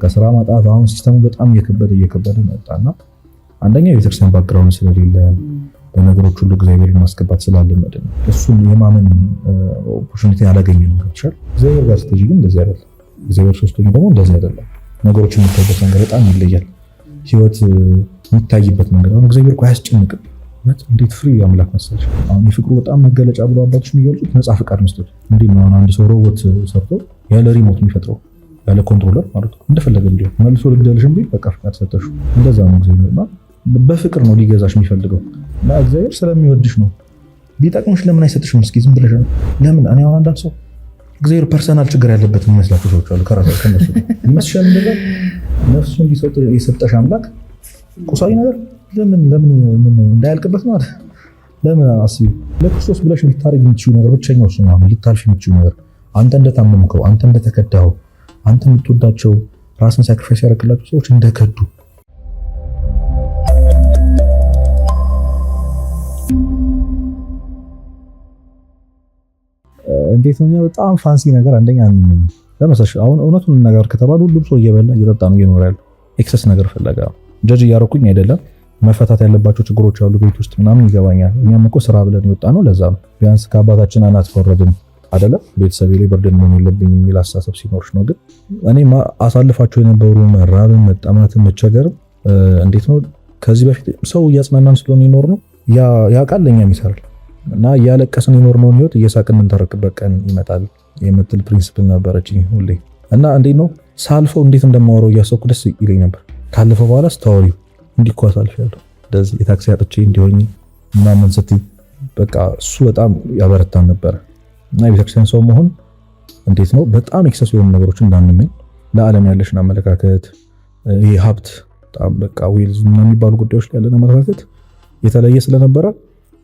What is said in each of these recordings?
ከስራ ማጣት አሁን ሲስተሙ በጣም እየከበደ መጣና አንደኛ የቤተክርስቲያን ባክግራውንድ ስለሌለ በነገሮች ሁሉ እግዚአብሔርን ማስገባት ስላለመደ ነው። እሱን የማመን ኦፖርቹኒቲ አላገኘንም። ከተሻለ እግዚአብሔር ጋር ስትሄጂ ግን እንደዚህ አይደለም። እግዚአብሔር ሶስተኛ ደግሞ እንደዚህ አይደለም። ነገሮችን የምታይበት መንገድ በጣም ይለያል። ህይወት የሚታይበት መንገድ አሁን እግዚአብሔር እኮ አያስጨንቅም። እንዴት ፍሪ አምላክ መሰለሽ። አሁን የፍቅሩ በጣም መገለጫ ብሎ አባቶች የሚገልጹት ነፃ ፍቃድ መስጠት። እንዴት ነው አንድ ሰው ሮቦት ሰርቶ ያለ ሪሞት የሚፈጥረው ያለ ኮንትሮለር ማለት ነው። እንደፈለገ እንዲሁ መልሶ ልግደልሽም ቢል በቃ ፍቃድ ሰጠሽ። እንደዛ ነው እግዚአብሔርና በፍቅር ነው ሊገዛሽ የሚፈልገው እና እግዚአብሔር ስለሚወድሽ ነው። ቢጠቅምሽ ለምን አይሰጥሽም? እስኪ ዝም ብለሽ ለምን እኔ አሁን አንዳንድ ሰው እግዚአብሔር ፐርሰናል ችግር ያለበት የሚመስላቸው ሰዎች አሉ። ከራሳቸው ከነሱ ይመስሻል እንደዛ ነፍሱን ሊሰጥ የሰጠሽ አምላክ ቁሳዊ ነገር ለምን እንዳያልቅበት ማለት ለምን አስቢ። ለክርስቶስ ብለሽ ልታረግ የምትችይው ነገር ብቸኛው እሱ ነው። ልታልፍ የምትችይው ነገር አንተ እንደታመምከው፣ አንተ እንደተከዳኸው፣ አንተ የምትወዳቸው ራስን ሳክሪፋይስ ያደረግላቸው ሰዎች እንደከዱ እንዴት ነው በጣም ፋንሲ ነገር አንደኛ ለምሳሌ አሁን እውነቱን ነገር ከተባለ ሁሉም ሰው እየበላ እየጠጣ ነው እየኖረ ያለው። ኤክሰስ ነገር ፈለጋ ጀጅ እያረኩኝ አይደለም። መፈታት ያለባቸው ችግሮች አሉ ቤት ውስጥ ምናምን ይገባኛል። እኛም እኮ ስራ ብለን የወጣ ነው ለዛ ነው። ቢያንስ ከአባታችን አናት ፈረድን አይደለም ቤተሰቤ ላይ በርደን ነው የለብኝ የሚል አስተሳሰብ ሲኖርሽ ነው። ግን እኔ አሳልፋቸው የነበሩ መራብን፣ መጠማትን፣ መቸገር እንዴት ነው ከዚህ በፊት ሰው እያጽናናን ስለሆነ ይኖር ነው ያ ቃል ለኛም ይሰራል እና እያለቀስን የኖርነውን ህይወት እየሳቅን የምንተረክበት ቀን ይመጣል የምትል ፕሪንሲፕል ነበረችኝ ሁሌ። እና እንዴት ነው ሳልፈው እንዴት እንደማወራው እያሰብኩ ደስ ይለኝ ነበር። ካለፈ በኋላ ስታወሪው እንዲህ አሳልፌያለሁ እንደዚህ የታክሲ አጥቼ እንዲሆኝ ምናምን ስትይ በቃ እሱ በጣም ያበረታን ነበር። እና የቤተክርስቲያን ሰው መሆን እንዴት ነው በጣም ኤክሰስ የሆኑ ነገሮችን እንዳንመኝ፣ ለዓለም ያለሽን አመለካከት ይሄ ሀብት በጣም በቃ ዌልዝ የሚባሉ ጉዳዮች ላይ ያለን አመለካከት የተለየ ስለነበረ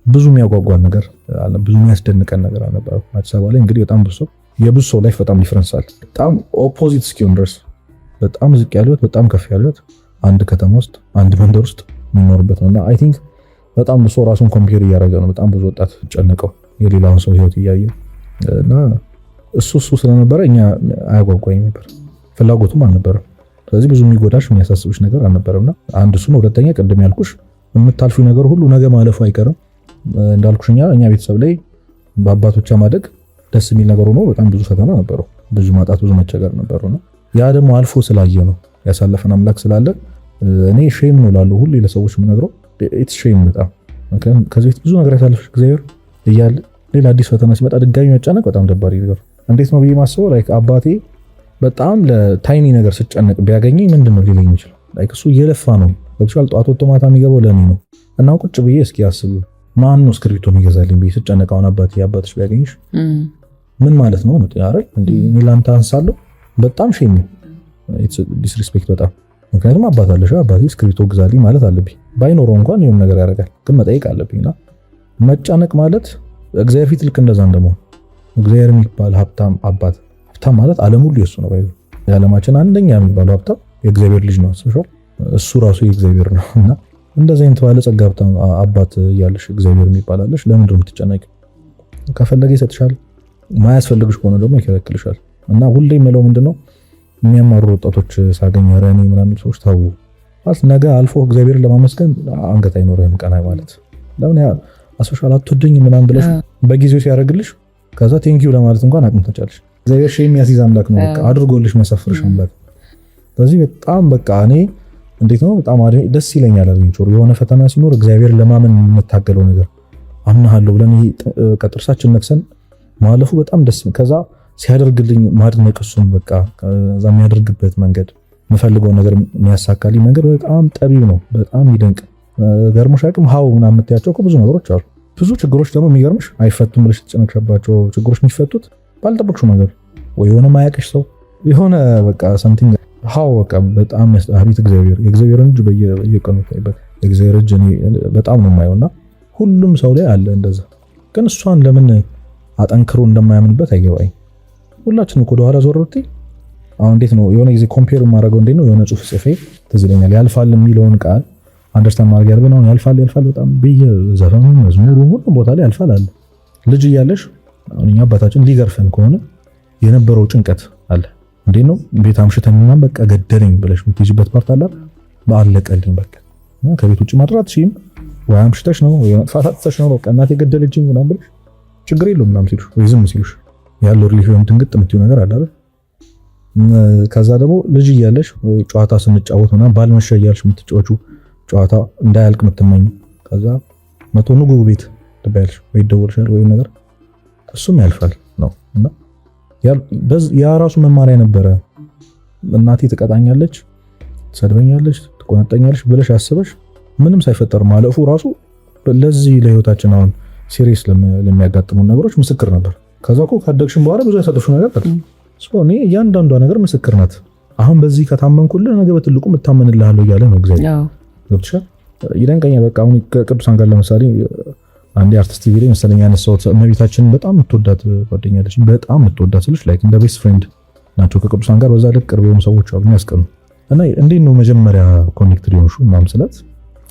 ብዙ የሚያጓጓን ነገር አለ፣ ብዙ የሚያስደንቀን ነገር አልነበረ። አዲስ አበባ ላይ እንግዲህ በጣም የብዙ ሰው ላይፍ በጣም ዲፈረንስ አለ። በጣም ኦፖዚት እስኪሆን ድረስ በጣም ዝቅ ያሉት በጣም ከፍ ያሉት አንድ ከተማ ውስጥ አንድ መንደር ውስጥ የሚኖርበት ነውና አይ ቲንክ በጣም ብዙ ሰው ራሱን ኮምፔር እያደረገ ነው። በጣም ብዙ ወጣት ጨነቀው የሌላውን ሰው ህይወት እያየ እና እሱ ስለነበረ እኛ አያጓጓኝ ነበር፣ ፍላጎቱም አልነበረም። ስለዚህ ብዙ የሚጎዳሽ የሚያሳስብሽ ነገር አልነበረምና አንድ እሱ ነው። ሁለተኛ ቅድም ያልኩሽ የምታልፊው ነገር ሁሉ ነገ ማለፉ አይቀርም። እንዳልኩሽ እኛ ቤተሰብ ላይ በአባቶቿ ማደግ ደስ የሚል ነገር ሆኖ በጣም ብዙ ፈተና ነበረው፣ ብዙ ማጣት፣ ብዙ መቸገር ነበረውና ያ ደግሞ አልፎ ስላየ ነው ያሳለፈን አምላክ ስላለ እኔ ሼም ነው ላለው ሁሉ ለሰዎች የምነግረው ኢትስ ሼም በጣም ምክንያቱም ከዚህ በፊት ብዙ ነገር ያሳለፈሽ እግዚአብሔር እያለ ሌላ አዲስ ፈተና ሲመጣ ድጋሚ መጨነቅ በጣም ደባሪ ነገር እንዴት ነው ብዬ ማስበው ላይክ አባቴ በጣም ለታይኒ ነገር ስጨነቅ ቢያገኘኝ ምንድን ነው ሊለኝ ይችላል። ላይክ እሱ እየለፋ ነው ገብቶሻል። ጠዋት ወጥቶ ማታ የሚገባው ለኔ ነው እና ቁጭ ብዬ እስኪ አስቡ ማን ነው እስክሪብቶ የሚገዛልኝ ብዬ ስጨነቅ አሁን አባትሽ ቢያገኝሽ ምን ማለት ነው አይደል እንዴ? እኔ ላንተ አንሳለሁ በጣም ሼም ነው ኢትስ ዲስሪስፔክት በጣም ምክንያቱም አባት አለሽ አባቴ እስክሪብቶ ግዛልኝ ማለት አለብኝ። ባይኖረው እንኳን የሆነ ነገር ያደርጋል ግን መጠየቅ አለብኝና መጨነቅ ማለት እግዚአብሔር ፊት ልክ እንደዛ እንደመሆን እግዚአብሔር የሚባል ሀብታም አባት ሀብታም ማለት ዓለም ሁሉ የሱ ነው ባይሉ የዓለማችን አንደኛ የሚባለው ሀብታም የእግዚአብሔር ልጅ ነው እሱ ራሱ የእግዚአብሔር ነውና እንደዚህ አይነት ባለ ጸጋ ሀብታም አባት እያለሽ እግዚአብሔር የሚባላለሽ ለምን ነው የምትጨነቂው? ከፈለገ ይሰጥሻል፣ ማያስፈልግሽ ከሆነ ደግሞ ይከለክልሻል። እና ሁሌ የምለው ምንድነው የሚያማሩ ወጣቶች ሳገኝ ረኔ ምናምን ሰዎች ታው ነገ አልፎ እግዚአብሔርን ለማመስገን አንገት አይኖርህም ቀና ማለት ለምን አሶሻል አትወደኝ ምናምን ብለሽ በጊዜው ሲያደርግልሽ ከዛ ቴንኪው ለማለት እንኳን አቅም ተቻለሽ። እግዚአብሔር ሼም ያሲዝ አምላክ ነው በቃ አድርጎልሽ መሰፍርሽ አምላክ። ስለዚህ በጣም በቃ እኔ እንዴት ነው በጣም ደስ ይለኛል አልኩኝ። የሆነ ፈተና ሲኖር እግዚአብሔር ለማመን የምታገለው ነገር አምናለሁ ብለን ይሄ ቀጥርሳችን ነክሰን ማለፉ በጣም ደስ ከዛ ሲያደርግልኝ ማድነቅ እሱን በቃ ከዛ የሚያደርግበት መንገድ የምፈልገው ነገር የሚያሳካልኝ መንገድ በጣም ጠቢብ ነው። በጣም ይደንቅ ገርሞሽ አቅም ሀው ምናምን የምትያቸው እኮ ብዙ ነገሮች አሉ። ብዙ ችግሮች ደግሞ የሚገርምሽ አይፈቱም ብለሽ ተጨነቅሻባቸው ችግሮች የሚፈቱት ባልጠበቅሽው መንገድ ወይ የሆነ ማያውቅሽ ሰው የሆነ በቃ ሰምቲንግ ሀው በቃ በጣም ያስጠሀቢት የእግዚአብሔርን እጅ በየቀኑ ታይበት የእግዚአብሔር እጅ በጣም ነው የማየውና ሁሉም ሰው ላይ አለ እንደዛ። ግን እሷን ለምን አጠንክሮ እንደማያምንበት አይገባኝ። ሁላችንም እኮ ወደኋላ ዞር ብትይ አሁን እንዴት ነው የሆነ ጊዜ ኮምፔር ማድረገው እንዴት ነው የሆነ ጽሁፍ ጽፌ ትዝ ይለኛል ያልፋል የሚለውን ቃል አንደርስታንድ ማድረግ ያለብን አሁን ያልፋል በጣም በየዘፈኑ መዝሙሩ ሁሉ ቦታ ላይ ያልፋል አለ። ልጅ እያለሽ አሁን እኛ አባታችን ሊገርፈን ከሆነ የነበረው ጭንቀት አለ እንዴት ነው ቤት አምሽተኝና በቃ ገደለኝ ብለሽ የምትይዥበት ፓርት አለ ባለቀልኝ በቃ ከቤት ውጭ ማድራት ሲም ወይ አምሽተሽ ነው ወይ መጥፋት አጥተሽ ነው በቃ እናቴ ገደለችኝ ምናምን ብለሽ ችግር የለውም ምናምን ሲሉሽ ወይ ዝም ሲሉሽ ያለው ሪሌሽን ድንግጥ የምትይው ነገር አለ አይደል? ከዛ ደግሞ ልጅ እያለሽ ወይ ጨዋታ ስንጫወት ምናምን ባልመሸ እያልሽ የምትጫወቹ ጨዋታ እንዳያልቅ የምትመኝ ከዛ መቶ ንጉ ቤት ትባያለሽ ወይ ይደወልሻል ወይ ነገር እሱም ያልፋል ነው እና ያ ራሱ መማሪያ ነበረ። እናቴ ትቀጣኛለች፣ ትሰድበኛለች፣ ትቆነጠኛለች ብለሽ አስበሽ ምንም ሳይፈጠር ማለፉ ራሱ ለዚህ ለህይወታችን አሁን ሲሪየስ ለሚያጋጥሙ ነገሮች ምስክር ነበር። ከዛ እኮ ካደግሽም በኋላ ብዙ ያሳለፍሽ ነገር አለ። እኔ እያንዳንዷ ነገር ምስክር ናት። አሁን በዚህ ከታመንኩልህ ነገ በትልቁ እታመንልሃለሁ እያለ ነው እግዚአብሔር። ገብቶሻል? ይደንቀኛል። በቃ አሁን ከቅዱሳን ጋር ለምሳሌ አንዴ አርቲስት ቲቪ ላይ መሰለኝ ያነሳሁት እመቤታችንን በጣም የምትወዳት ጓደኛ አለች። በጣም የምትወዳት ስልሽ ላይክ እንደ ቤስት ፍሬንድ ናቸው ከቅዱሳን ጋር በዛ ልክ ቅርብ የሆኑ ሰዎች አሉ የሚያስቀኑ እና እንዴት ነው መጀመሪያ ኮኔክትድ የሆንሹ ምናምን ስላት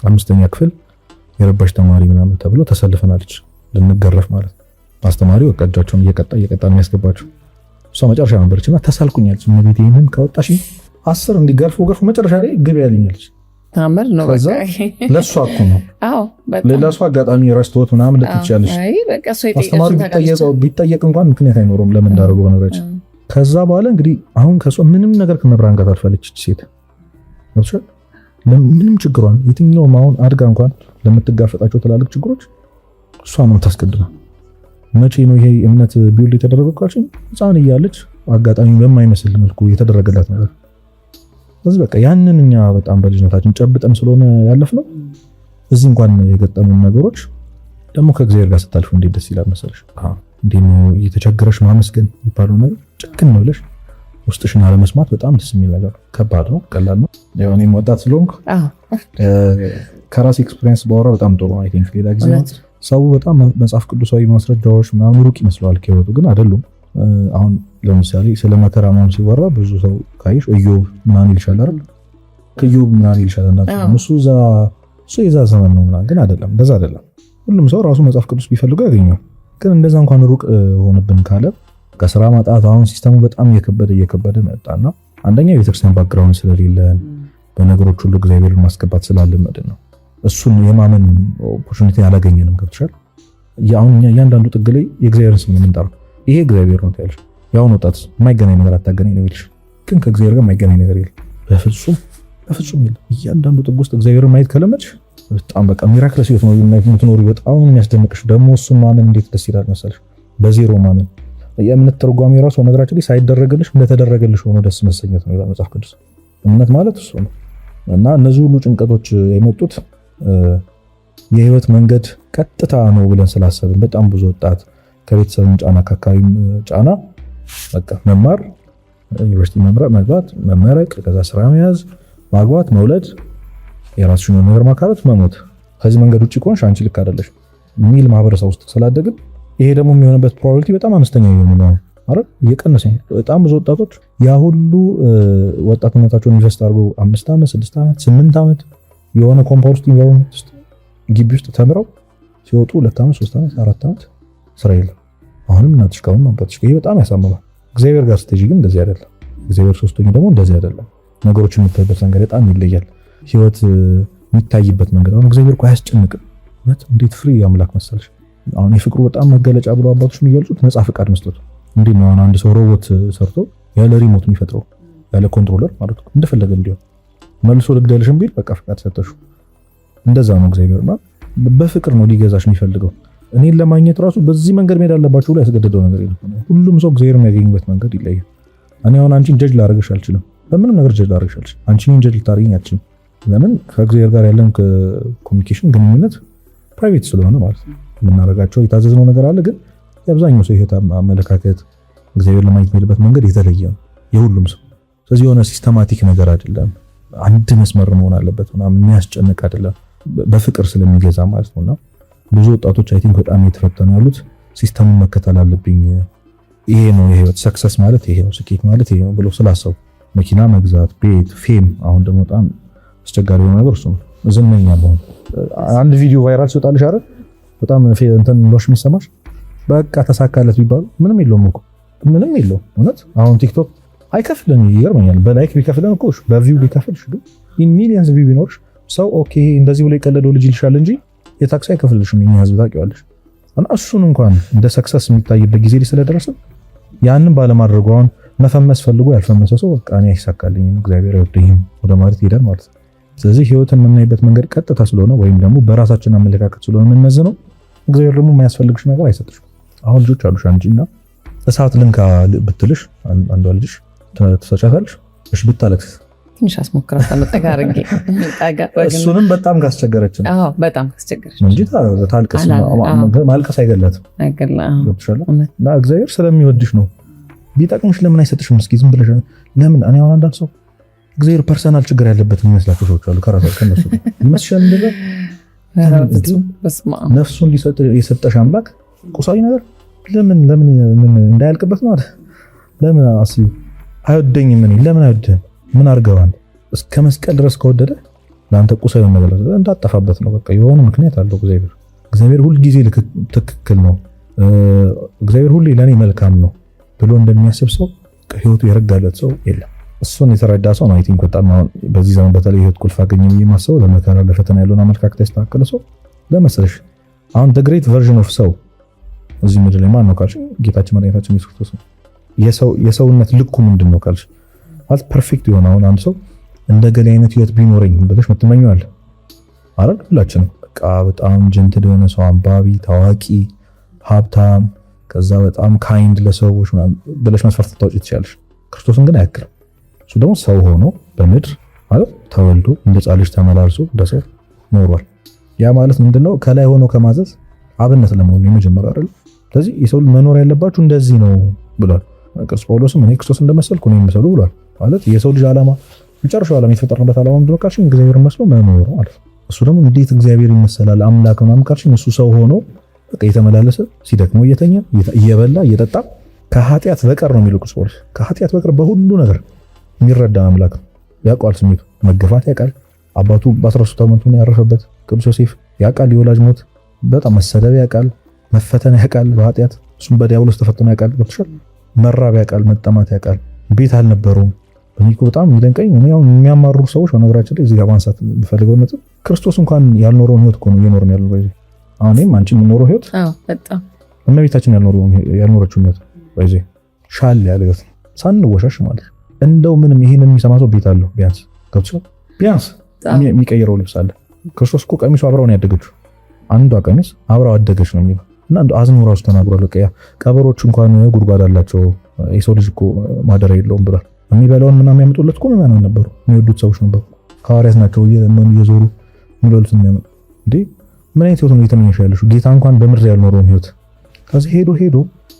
5ኛ ክፍል የረባሽ ተማሪ ምናምን ተብሎ ተሰልፈናለች ልንገረፍ ማለት አስተማሪው በቃ እጃቸውን እየቀጣ የሚያስገባቸው እሷ መጨረሻ ነበረችና ተሳልኩኛለች። እመቤቴ ይሄንን ካወጣሽ 10 እንዲገርፉ ገርፉ መጨረሻ ላይ ግብ ያለኛለች ታምር ነው በቃ ለሷ እኮ ነው። አዎ ለሷ አጋጣሚ ረስቶት ምናምን ልትቻለሽ በቃ አስተማሪው ቢጠየቅ እንኳን ምክንያት አይኖርም ለምን እንዳደረገው ነገሮች። ከዛ በኋላ እንግዲህ አሁን ከሷ ምንም ነገር ከመብራን ጋር ታልፋለች ሴት ነው ምንም ችግሯን የትኛውም አሁን አድጋ እንኳን ለምትጋፈጣቸው ትላልቅ ችግሮች እሷ ነው የምታስቀድመው። መቼ ነው ይሄ እምነት ቢውል የተደረገው ካልሽኝ ሕፃን እያለች አጋጣሚ በማይመስል መልኩ የተደረገላት ነገር ስለዚህ በቃ ያንን እኛ በጣም በልጅነታችን ጨብጠን ስለሆነ ያለፍነው እዚህ እንኳን የገጠሙን ነገሮች ደግሞ ከእግዚአብሔር ጋር ስታልፉ እንዴት ደስ ይላል መሰለሽ። እንዴት ነው እየተቸገረሽ ማመስገን የሚባለው ነገር ጭክን ነው ብለሽ ውስጥሽን አለመስማት በጣም ደስ የሚል ነገር። ከባድ ነው፣ ቀላል ነው። ያው እኔም ወጣት ስለሆንኩ ከራሴ ኤክስፒሪየንስ ባወራ በጣም ጥሩ ነው። አይ ቲንክ ሌላ ጊዜ ሰው በጣም መጽሐፍ ቅዱሳዊ ማስረጃዎች ምናምን ሩቅ ይመስለዋል ከህይወቱ ግን አይደሉም። አሁን ለምሳሌ ስለ መከራ ምናምን ሲወራ ብዙ ሰው ካይሽ ኢዮብ ምናምን ይልሻል አይደል? ኢዮብ ምናምን ይልሻል እና እሱ የዛ ዘመን ነው ምናምን ግን አይደለም፣ እንደዛ አይደለም። ሁሉም ሰው ራሱ መጽሐፍ ቅዱስ ቢፈልገው ያገኘው። ግን እንደዛ እንኳን ሩቅ ሆነብን ካለ ከስራ ማጣት አሁን ሲስተሙ በጣም እየከበደ መጣና አንደኛ የቤተክርስቲያን ባክግራውንድ ስለሌለን በነገሮች ሁሉ እግዚአብሔርን ማስገባት ስላለመድን ነው። እሱን የማመን ኦፖርቹኒቲ አላገኘንም። ገብቶሻል? ያውን እያንዳንዱ ጥግ ላይ የእግዚአብሔርን ስም የምንጠራው ይሄ እግዚአብሔር ነው ታያለሽ። ያውን ወጣት የማይገናኝ ነገር አታገናኝ ነው ይልሽ፣ ግን ከእግዚአብሔር ጋር የማይገናኝ ነገር የለም። በፍጹም የለም። እያንዳንዱ ጥግ ውስጥ እግዚአብሔርን ማየት ከለመድሽ በጣም በቃ ሚራክለስ ህይወት ነው የምትኖሪው። በጣም የሚያስደንቅሽ ደግሞ እሱን ማመን እንዴት ደስ ይላል መሰለሽ። በዜሮ ማመን የእምነት ተርጓሚ ራሱ ነገራችን ላይ ሳይደረግልሽ እንደተደረገልሽ ሆኖ ደስ መሰኘት ነው ይላል መጽሐፍ ቅዱስ። እምነት ማለት እሱ ነው። እና እነዚህ ሁሉ ጭንቀቶች የመጡት የህይወት መንገድ ቀጥታ ነው ብለን ስላሰብን በጣም ብዙ ወጣት ከቤተሰብም ጫና ከአካባቢም ጫና በቃ መማር፣ ዩኒቨርሲቲ መግባት፣ መመረቅ፣ ከዛ ስራ መያዝ፣ ማግባት፣ መውለድ፣ የራስሽን ነገር ማካበት፣ መሞት፣ ከዚህ መንገድ ውጪ ከሆንሽ አንቺ ልክ አይደለሽ የሚል ማህበረሰብ ውስጥ ስላደግን ይሄ ደግሞ የሚሆንበት ፕሮባቢሊቲ በጣም አነስተኛ የሆነ ነው አይደል? እየቀነሰ ነው። በጣም ብዙ ወጣቶች ያ ሁሉ ወጣትነታቸውን ኢንቨስት አድርገው 5 ዓመት 6 ዓመት 8 ዓመት የሆነ ኮምፓውንድ ኢንቫይሮንመንት ውስጥ ግቢ ውስጥ ተምረው ሲወጡ 2 ዓመት 3 ዓመት 4 ዓመት ስራ የለም። አሁንም እናትሽ ካሁን ማባትሽ ይሄ በጣም ያሳምማል። እግዚአብሔር ጋር ስትሄጂ ግን እንደዚህ አይደለም። እግዚአብሔር ሶስተኛ ደግሞ እንደዚህ አይደለም። ነገሮችን የምታይበት መንገድ በጣም ይለያል። ህይወት የሚታይበት መንገድ አሁን እግዚአብሔር እኮ አያስጨንቅም። ማለት እንዴት ፍሪ አምላክ መሰለሽ። አሁን የፍቅሩ በጣም መገለጫ ብለው አባቶች የሚገልጹት ነፃ ፍቃድ መስጠቱ። እንዴት ነው አንድ ሰው ሮቦት ሰርቶ ያለ ሪሞት የሚፈጥረው ያለ ኮንትሮለር ማለት ነው እንደፈለገ እንዲሆን መልሶ ልግደልሽም ቢል በቃ ፍቃድ ሰጠሹ። እንደዛ ነው እግዚአብሔርና በፍቅር ነው ሊገዛሽ የሚፈልገው። እኔን ለማግኘት ራሱ በዚህ መንገድ መሄድ አለባችሁ ብሎ ያስገደደው ነገር የለም። ሁሉም ሰው እግዚአብሔር የሚያገኝበት መንገድ ይለያል። እኔ አሁን አንቺን ጀጅ ላደርግሽ አልችልም። በምንም ነገር ጀጅ ላደርግሽ አልችልም። አንቺን ጀጅ ልታደርጊኝ አልችልም። ለምን? ከእግዚአብሔር ጋር ያለን ኮሚኒኬሽን ግንኙነት ፕራይቬት ስለሆነ ማለት ነው። የምናደርጋቸው የታዘዝነው ነገር አለ። ግን የአብዛኛው ሰው የህይወት አመለካከት እግዚአብሔር ለማግኘት የሚሄድበት መንገድ የተለየ ነው የሁሉም ሰው። ስለዚህ የሆነ ሲስተማቲክ ነገር አይደለም። አንድ መስመር መሆን አለበት ምናምን የሚያስጨንቅ አይደለም። በፍቅር ስለሚገዛ ማለት ነውና ብዙ ወጣቶች አይ ቲንክ በጣም የተፈተኑ ያሉት ሲስተሙን መከተል አለብኝ፣ ይሄ ነው የህይወት ሰክሰስ ማለት ይሄ ነው፣ ስኬት ማለት ይሄ ነው ብሎ ስላሰቡ መኪና መግዛት፣ ቤት፣ ፌም። አሁን ደግሞ በጣም አስቸጋሪ የሆነ ነገር እሱ ነው። ዝነኛ መሆን። አንድ ቪዲዮ ቫይራል ሲወጣልሽ አይደል በጣም እንትን ሎሽ የሚሰማሽ በቃ ተሳካለት ቢባሉ ምንም የለውም እኮ ምንም የለውም። እውነት አሁን ቲክቶክ አይከፍልም። ይገርመኛል። በላይክ ቢከፍልን እኮ በቪው ቢከፍልሽ ግን ሚሊየንስ ቪው ቢኖርሽ ሰው ኦኬ እንደዚህ ብሎ የቀለደው ልጅ ይልሻል እንጂ የታክሲ አይከፍልሽም። የኛ ህዝብ ታውቂዋለሽ። እና እሱን እንኳን እንደ ሰክሰስ የሚታይበት ጊዜ ላይ ስለደረሰ ያንን ባለማድረጉ አሁን መፈመስ ፈልጎ ያልፈመሰ ሰው በቃ እኔ አይሳካልኝም እግዚአብሔር አይወደኝም ወደ ማለት ይሄዳል ማለት ነው። ስለዚህ ህይወትን የምናይበት መንገድ ቀጥታ ስለሆነ ወይም ደግሞ በራሳችን አመለካከት ስለሆነ የምንመዝነው እግዚአብሔር ደግሞ የማያስፈልግሽ ነገር አይሰጥሽም። አሁን ልጆች አሉሽ አንቺና እሳት ልንካ ብትልሽ አንዷ ልጅሽ ትሰጫታለሽ? እሺ ብታለቅስ ትንሽ አስሞክራታለሁ ጠጋ አድርጌ እሱንም በጣም ካስቸገረች ነው። አዎ በጣም ካስቸገረች እንጂ ታልቅስ ማልቀስ አይገላትም። እና እግዚአብሔር ስለሚወድሽ ነው። ቢጠቅምሽ ለምን አይሰጥሽም? እስኪ ዝም ብለሽ ለምን እኔ አሁን አንዳንድ ሰው እግዚአብሔር ፐርሰናል ችግር ያለበት የሚመስላቸው ሰዎች አሉ። ከራሳቸው ከነሱ ይመስሻል እንደዛ ነፍሱን ሊሰጥ የሰጠሽ አምላክ ቁሳዊ ነገር ለምን እንዳያልቅበት ነው አይደል? ለምን አስቢ አይወደኝም እኔ ለምን አይወደኝም? ምን አርገዋል? እስከ መስቀል ድረስ ከወደደ ለአንተ ቁሳዊ ነገር እንዳጠፋበት ነው። በቃ የሆነ ምክንያት አለው እግዚአብሔር ሁሉ ጊዜ ትክክል ነው። እግዚአብሔር ሁሌ ለኔ መልካም ነው ብሎ እንደሚያስብ ሰው ህይወቱ የረጋለት ሰው የለም። እሱን የተረዳ ሰው ነው አይ ቲንክ በጣም አሁን በዚህ ዘመን በተለይ ህይወት ቁልፍ አገኘ የሚማሰው ለመከራ ለፈተና ያለውን አመለካከት ያስተካከለ ሰው ለመሰለሽ አሁን the great version of ሰው እዚህ ምድር ላይ ማን ነው ካልሽ ጌታችን መድኃኒታችን ኢየሱስ ክርስቶስ ነው። የሰውነት ልኩ ምንድነው ካልሽ ማለት ፐርፌክት የሆነ አሁን አንድ ሰው እንደ ገሌ አይነት ህይወት ቢኖረኝ ብለሽ የምትመኘው አለ አይደል? ሁላችንም በቃ በጣም ጀንትል የሆነ ሰው አንባቢ፣ ታዋቂ፣ ሀብታም ከዛ በጣም ካይንድ ለሰዎች ብለሽ መስፈርት ታውጪ ትችላለሽ። ክርስቶስን ግን አያክልም። እሱ ደግሞ ሰው ሆኖ በምድር ማለት ተወልዶ እንደ ሕፃን ልጅ ተመላልሶ እንደሰው ኖሯል። ያ ማለት ምንድነው? ከላይ ሆኖ ከማዘዝ አብነት ለመሆን የመጀመሪያ አይደል? ስለዚህ የሰው መኖር ያለባችሁ እንደዚህ ነው ብሏል ቅዱስ ጳውሎስም። እኔ ክርስቶስ እንደመሰልኩ ነው የምሰሉ ብሏል። ማለት የሰው ልጅ ዓላማ መጨረሻው ዓላማ የተፈጠረበት ዓላማ ምንድነው ካልሽኝ እግዚአብሔር መስሎ መኖር ማለት ነው። እሱ ደግሞ እንዴት እግዚአብሔር ይመሰላል አምላክ ምናምን ካልሽኝ እሱ ሰው ሆኖ በቃ የተመላለሰ ሲደክመው እየተኛ እየበላ እየጠጣ ከኃጢአት በቀር ነው የሚለው ቅዱስ ጳውሎስ። ከኃጢአት በቀር በሁሉ ነገር የሚረዳ አምላክ ነው። ያውቃል ስሜቱ መገፋት ያውቃል። አባቱ በ13 ዓመቱ ነው ያረፈበት ቅዱስ ዮሴፍ ያውቃል። የወላጅ ሞት በጣም መሰደብ ያውቃል። መፈተን ያውቃል በኃጢአት እሱም በዲያብሎስ ተፈተነ ያውቃል። ገብቶሻል? መራብ ያውቃል። መጠማት ያውቃል። ቤት አልነበረውም። በሚኮ በጣም የሚደንቀኝ እኔ አሁን የሚያማሩ ሰዎች በነገራችን ላይ እዚህ ጋር ማንሳት የምፈልገው ነጥብ ክርስቶስ እንኳን ያልኖረውን ህይወት እኮ ነው እየኖርን ያለው። ባይዘ አሁን እኔም አንቺ የምኖረው ህይወት በጣም እመቤታችን ያልኖረችው ህይወት ባይዘ ሻል ያለ ህይወት ሳንወሻሽ ማለት እንደው ምንም ይሄን የሚሰማ ሰው ቤት አለው ቢያንስ ገብቶሻል? ቢያንስ የሚቀይረው ልብስ አለ። ክርስቶስ እኮ ቀሚሱ አብራው ነው ያደገችው። አንዷ ቀሚስ አብራው አደገች ነው የሚለው እና እንደው አዝኖ ራሱ ተናግሯል። በቃ ቀበሮች እንኳን ጉድጓድ አላቸው የሰው ልጅ እኮ ማደሪያ የለውም ብሏል። የሚበላውን ምናምን ያመጡለት እኮ ምናምን ነበሩ፣ የሚወዱት ሰዎች ነበሩ። ሐዋርያት ናቸው እየዞሩ የሚበሉት የሚያመጡ። እንዴ ምን አይነት ህይወት ነው እየተመኘሽ ያለሽው? ጌታ እንኳን በምድር ያልኖረውን ህይወት ከዚህ ሄዶ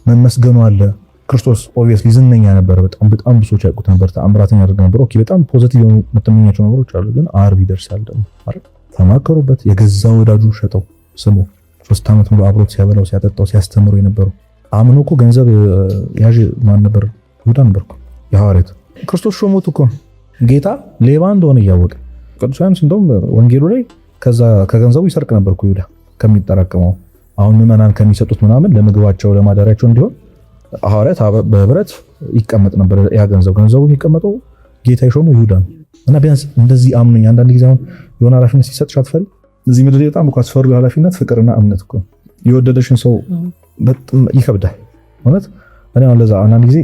መመስገኑ አለ። ክርስቶስ ኦብቪየስሊ ዝነኛ ነበር። በጣም ብዙዎች ያውቁት ነበር። ተአምራትን ያደርግ ነበር። ኦኬ በጣም ፖዚቲቭ የሆኑ የምትመኛቸው ነገሮች አሉ። ግን አርብ ይደርሳል ደግሞ አይደል? ተማከሩበት። የገዛ ወዳጁ ሸጠው ስሙ 3 ዓመት ሙሉ አብሮት ሲያበላው ሲያጠጣው ሲያስተምሩ የነበረው አምኖ እኮ ገንዘብ ያዥ ማን ነበር? ይሁዳ ነበር እኮ የሐዋርያት ክርስቶስ ሾሞት እኮ ጌታ ሌባ እንደሆነ እያወቀ ቅዱስ ዮሐንስ እንደውም ወንጌሉ ላይ ከገንዘቡ ይሰርቅ ነበር እኮ ይሁዳ ከሚጠራቀመው አሁን ምዕመናን ከሚሰጡት ምናምን ለምግባቸው ለማደሪያቸው እንዲሆን ሐዋርያት በህብረት ይቀመጥ ነበር። ያ ገንዘቡ የሚቀመጠው ጌታ የሾመው ይሁዳ ነው። እና ቢያንስ እንደዚህ አምነኝ አንዳንድ ጊዜ አሁን የሆነ ኃላፊነት ሲሰጥሽ አትፈሪ። እዚህ ምድር በጣም እኮ አስፈሪ ኃላፊነት ፍቅርና እምነት እኮ የወደደሽን ሰው በጣም ይከብዳል ማለት እኔ አሁን ለዛ አንዳንድ ጊዜ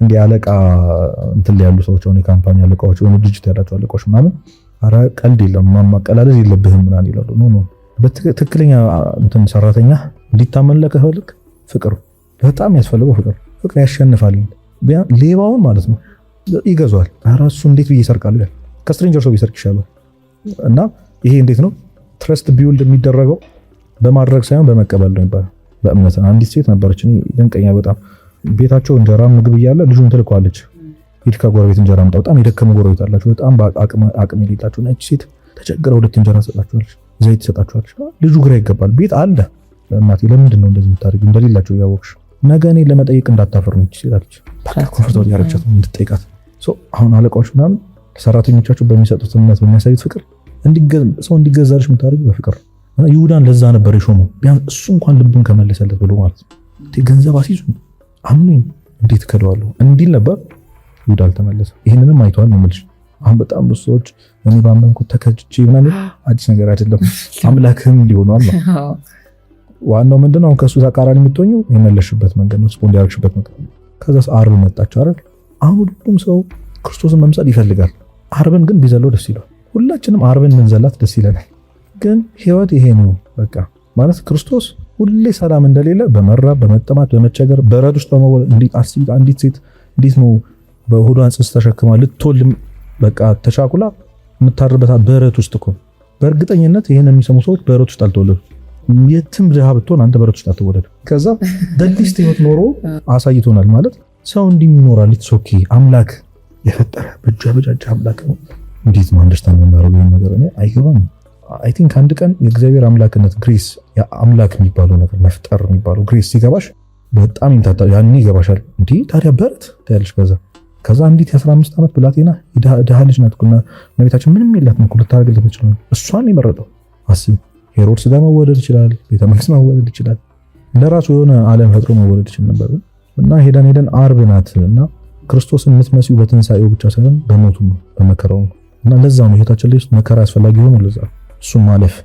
እንዲህ አለቃ እንትን ያሉ ሰዎች ሆነ የካምፓኒ አለቃዎች ሆነ ድርጅት ያላቸው አለቃዎች ምናምን ኧረ ቀልድ የለም ማቀላለድ የለብህም ምናምን ይላሉ። ኖ በትክክለኛ እንትን ሰራተኛ እንዲታመንልህ ከፈልክ ፍቅር በጣም ያስፈልገው ፍቅር ያሸንፋል። ሌባውን ማለት ነው ይገዛዋል። ኧረ እሱ እንዴት ብዬ ይሰርቃል ይላል። ከስትሬንጀር ሰው ቢሰርቅ ይሻላል። እና ይሄ እንዴት ነው ትረስት ቢውልድ የሚደረገው በማድረግ ሳይሆን በመቀበል ነው ይባላል። በእምነት አንዲት ሴት ነበረች እኔ ደንቀኛ በጣም ቤታቸው እንጀራ ምግብ እያለ ልጁን ትልኳለች። ሂድ ከጎረቤት እንጀራ አምጣ። በጣም የደከሙ ጎረቤት አላቸው በጣም አቅም የሌላቸው እና እቺ ሴት ተቸግራ 2 እንጀራ ትሰጣቸዋለች፣ ዘይት ትሰጣቸዋለች። ልጁ ግራ ይገባል። ቤት አለ እናቴ ለምንድን ነው እንደዚህ የምታደርጊው? እንደሌላቸው እያወቅሽ ነገ እኔ ለመጠየቅ እንዳታፈር ነው እቺ ሴት አለች። በቃ ኮንፈርት ያረቻት እንድትጠይቃት አሁን አለቃዎች ምናምን ሰራተኞቻቸው በሚሰጡት እምነት በሚያሳዩት ፍቅር ሰው እንዲገዛልሽ የምታደርጊው በፍቅር እና ይሁዳን ለዛ ነበር የሾመው። ቢያንስ እሱ እንኳን ልቡን ከመለሰለት ብሎ ማለት ነው። ገንዘብ አስይዙ አምኑኝ እንዴት ከደዋለሁ እንዲል ነበር። ይሁዳ አልተመለሰም። ይህንንም አይተዋል ነው የምልሽ። አሁን በጣም ብዙ ሰዎች እኔ ባመንኩት ተከጅቼ ምናምን አዲስ ነገር አይደለም። አምላክህም እንዲሆኑ አለ። ዋናው ምንድነው ከሱ ተቃራኒ የምትሆኚው የመለሽበት መንገድ ነው፣ ስፖንድ ያደረግሽበት መንገድ ነው። ከዛስ ዓርብ መጣች አይደል? አሁን ሁሉም ሰው ክርስቶስን መምሰል ይፈልጋል። ዓርብን ግን ቢዘለው ደስ ይላል። ሁላችንም ዓርብን ምንዘላት ደስ ይለናል። ግን ህይወት ይሄ ነው በቃ ማለት ክርስቶስ ሁሌ ሰላም እንደሌለ በመራብ በመጠማት በመቸገር በረድ ውስጥ በመወለድ አንዲት ሴት እንዴት ነው በሆዷን ጽንስ ተሸክማ ልትወልድ በቃ ተሻኩላ የምታርበት በረት ውስጥ እኮ። በእርግጠኝነት ይሄን የሚሰሙ ሰዎች በረት ውስጥ አልተወለዱ። የትም ድሃ ብትሆን አንተ በረት ውስጥ አትወለድ። ከዛ ደሊስት ህይወት ኖሮ አሳይቶናል ማለት ሰው እንዲህ ይኖራል። ኦኬ አምላክ የፈጠረ በጃ አምላክ ነው። እንዴት ነው አንደርስታንድ የምናደርገው ይሄን ነገር? እኔ አይገባኝም። አይ ቲንክ አንድ ቀን የእግዚአብሔር አምላክነት ግሬስ አምላክ የሚባለው ነገር መፍጠር የሚባለው ግሬስ ሲገባሽ በጣም ይንታታ ያኔ ይገባሻል። እንዴ ታዲያ በረት ታያለሽ። ከዛ አንዲት የ15 ዓመት ብላቴና ድሃ ልጅ ናት እና እመቤታችን ምንም የላትም እኮ ልታደርግለት ይችላል። እሷን የመረጠው አስቢ። ሄሮድስ ጋር መወለድ ይችላል፣ ቤተ መንግስት መወለድ ይችላል፣ ለራሱ የሆነ ዓለም ፈጥሮ መወለድ ይችላል ነበር። እና ሄደን ዓርብ ናት እና ክርስቶስን የምትመሲው በትንሳኤው ብቻ ሳይሆን በሞቱ ነው በመከራው ነው። እና ለዛ ነው ህይወታችን ላይ መከራ አስፈላጊ ሆኖ ለዛ እሱም ማለፍ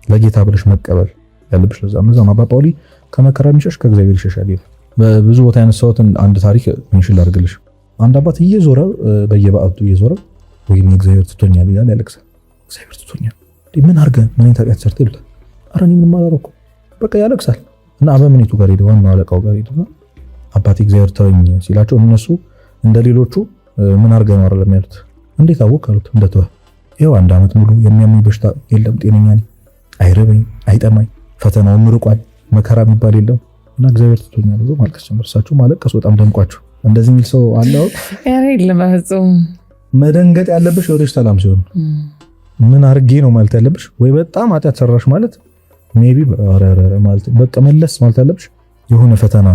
ለጌታ ብለሽ መቀበል ያለብሽ። ለዛ ነው አባ ጳውሊ ከመከራ የሚሸሽ ከእግዚአብሔር ይሸሻል። በብዙ ቦታ ያነሳሁትን አንድ ታሪክ ምንሽል አድርግልሽ። አንድ አባት እየዞረ በየበዓቱ እየዞረ ወይኔ እግዚአብሔር ትቶኛል ይላል፣ ያለቅሳል። እግዚአብሔር ትቶኛል ምን አድርገህ ምን ታውቂያት ሰርተ ይሉታል። ኧረ እኔ ምንም አላደረኩም በቃ ያለቅሳል። እና አበምኔቱ ጋር ሄደ፣ ዋናው አለቃው ጋር ሄደ። አባቴ እግዚአብሔር ተወኝ ሲላቸው እነሱ እንደሌሎቹ ምን አድርገህ ነው አይደለም ያሉት። እንዴት አወቅ አሉት። እንደተወ ይኸው 1 ዓመት ሙሉ የሚያመኝ በሽታ የለም፣ ጤነኛ ነኝ፣ አይረበኝ አይጠማኝ፣ ፈተናውም ርቋል፣ መከራ የሚባል የለም እና እግዚአብሔር ትቶኛል ብሎ ማልቀስ ጀመር። እሳቸው ማለቀስ በጣም ደንቋቸው እንደዚህ የሚል ሰው አለው ለማህጹም መደንገጥ ያለብሽ ወደሽ ሰላም ሲሆን ምን አርጌ ነው ማለት ያለብሽ። ወይ በጣም ኃጢአት ሰራሽ ማለት ሜቢ ማለት በቃ መለስ ማለት ያለብሽ የሆነ ፈተና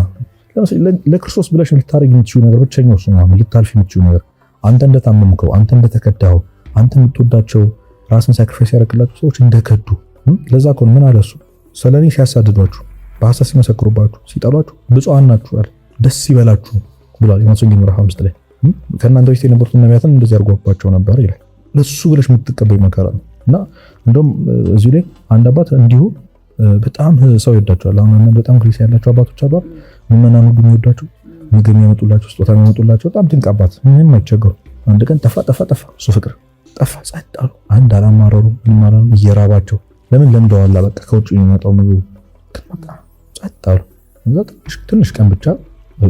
ለክርስቶስ ብለሽ ልታረጊ የምትችይው ነገር ብቸኛው እሱ ነው። ልታልፊ የምትችይው ነገር አንተ እንደታመምከው፣ አንተ እንደተከዳው፣ አንተ የምትወዳቸው ራስን ሳክሪፋይስ ያደረግላቸው ሰዎች እንደከዱ። ለዛ እኮ ምን አለ እሱ ስለኔ ሲያሳድዷችሁ፣ በሐሰት ሲመሰክሩባችሁ፣ ሲጠሏችሁ ብፁዓን ናችሁ አለ፣ ደስ ይበላችሁ ብሏል። የማቴዎስ ወንጌል ምዕራፍ 5 ላይ ከእናንተ በፊት የነበሩት ነቢያትን እንደዚህ አድርጎባቸው ነበር ይላል። ለሱ ብለሽ የምትቀበይ መከራ ነው። እና እንደውም እዚህ ላይ አንድ አባት እንዲሁ በጣም ሰው ይወዳቸዋል። አሁን በጣም ግሬስ ያላቸው አባቶች አሉ፣ ምዕመናን ሁሉ የሚወዳቸው፣ ምግብ የሚያመጡላቸው፣ ስጦታ የሚያመጡላቸው በጣም ድንቅ አባት፣ ምንም አይቸገሩ። አንድ ቀን ጠፋ እሱ ፍቅር ጠፋ፣ ጸጥ አሉ። አንድ አላማረሩ ምንም እየራባቸው ለምን ለምደዋላ በቃ ከውጭ የሚመጣው ምግቡ ግን በቃ ጸጥ አሉ። እዛ ትንሽ ቀን ብቻ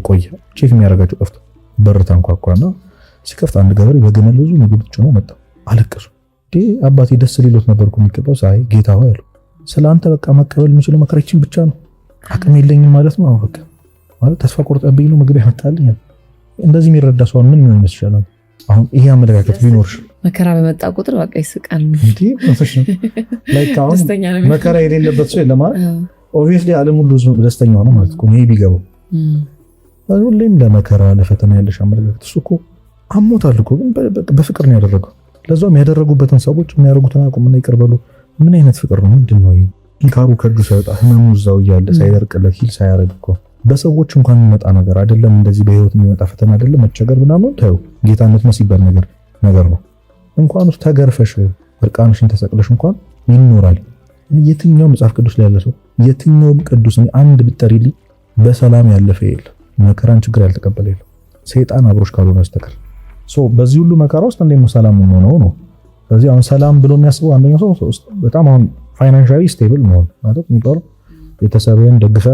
ቆየ። ቼክ የሚያደርጋቸው ጠፍቶ በር ታንኳኳና ሲከፍት አንድ ገበሬ በግመል ብዙ ምግብ ጭኖ መጣ። አለቀሱ። አባቴ ደስ ሊሎት ነበርኩ የሚገባው ሳይ ጌታ ሆይ አሉ፣ ስለአንተ በቃ መቀበል የምችለው መከራችን ብቻ ነው፣ አቅም የለኝም ማለት ነው። በቃ ማለት ተስፋ ቆርጠብኝ ነው ምግብ ያመጣልኝ። እንደዚህ የሚረዳ ሰው ምን ምን ይመስላል? አሁን ይሄ አመለካከት ቢኖርሽ መከራ በመጣ ቁጥር በቃ ይስቃል እንዴ ፕሮፌሽናል ላይክ አሁን መከራ የሌለበት ሰው የለም ማለት ኦብቪየስሊ ዓለም ሁሉ ደስተኛ ሆነ ማለት ነው። ይሄ ቢገባው ሁሌም ለመከራ ለፈተና ያለሽ አመለካከት እሱ እኮ አሞታል እኮ ግን በፍቅር ነው ያደረገው። ለዛውም ያደረጉበትን ሰዎች የሚያደርጉትን አቁምና ይቅር በሉ። ምን አይነት ፍቅር ነው? ምንድነው ይሄ? ኢንካሩ ከእጁ ሳይወጣ ህመሙ እዛው እያለ ሳይደርቅለት ሂል ሳያረግ እኮ በሰዎች እንኳን የሚመጣ ነገር አይደለም። እንደዚህ በህይወት የሚመጣ ፈተና አይደለም። መቸገር ምናምን ታዩ ጌታነት መስይባል ነገር ነው። እንኳን ውስጥ ተገርፈሽ እርቃንሽን ተሰቅለሽ እንኳን ይኖራል። የትኛው መጽሐፍ ቅዱስ ላይ ያለ ሰው የትኛውም ቅዱስ አንድ ብትጠሪልኝ በሰላም ያለፈ የለም። መከራን ችግር ያልተቀበለ የለም። ሰይጣን አብሮሽ ካልሆነ በስተቀር በዚህ ሁሉ መከራ ውስጥ እንዴት ነው ሰላም ነው? ስለዚህ አሁን ሰላም ብሎ የሚያስበው አንደኛው ሰው በጣም አሁን ፋይናንሻሊ ስቴብል መሆን ማለት የሚባለው ቤተሰብን ደግፈ